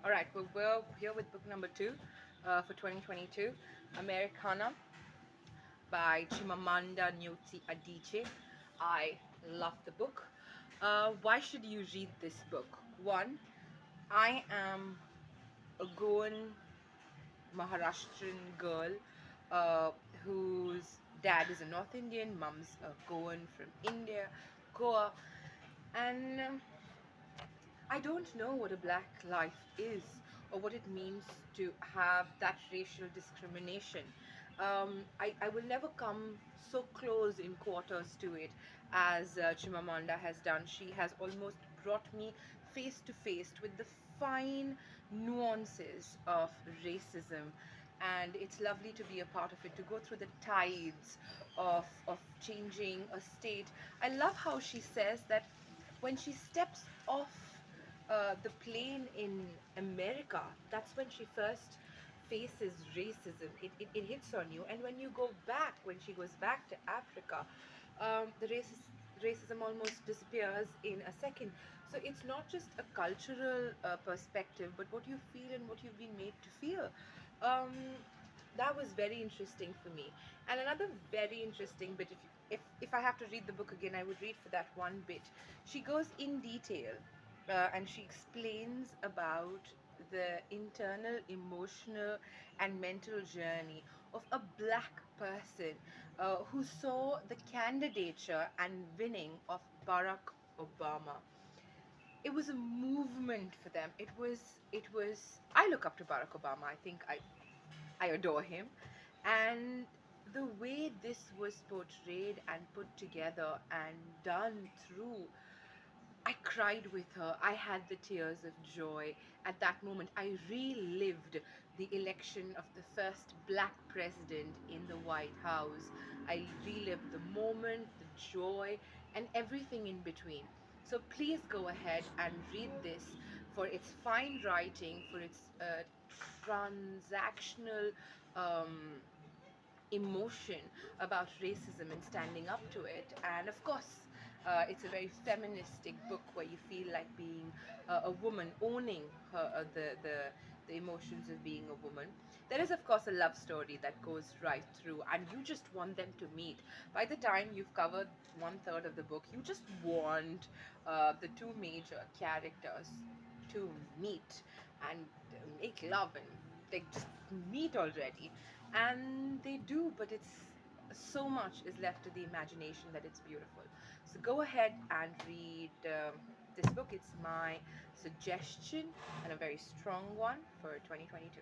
All right, well, we're here with book number two for 2022, Americanah by Chimamanda Ngozi Adiche. I love the book. Why should you read this book? One, I am a Goan Maharashtrian girl uh, whose dad is a North Indian, mom's a Goan from India, Goa, and I don't know what a black life is or what it means to have that racial discrimination. I will never come so close in quarters to it as Chimamanda has done. She has almost brought me face to face with the fine nuances of racism, and it's lovely to be a part of it, to go through the tides of changing a state. I love how she says that when she steps off the plane in America, that's when she first faces racism. It hits on you. And when you go back, when she goes back to Africa, the racism almost disappears in a second. So it's not just a cultural perspective, but what you feel and what you've been made to feel. Um, that was very interesting for me. And another very interesting bit, if I have to read the book again, I would read for that one bit. She goes in detail and she explains about the internal, emotional, and mental journey of a black person who saw the candidature and winning of Barack Obama. It was a movement for them. It was I look up to Barack Obama. I adore him. And the way this was portrayed and put together and done through, I cried with her. I had the tears of joy at that moment. I relived the election of the first black president in the White House. I relived the moment, the joy, and everything in between. So please go ahead and read this for its fine writing, for its transactional um, emotion about racism and standing up to it. And of course, it's a very feministic book where you feel like being a woman, owning the emotions of being a woman. There is, of course, a love story that goes right through, and you just want them to meet. By the time you've covered one third of the book, you just want the two major characters to meet and make love and they just meet already, and they do, but it's so much is left to the imagination that it's beautiful. So go ahead and read this book. It's my suggestion and a very strong one for 2022.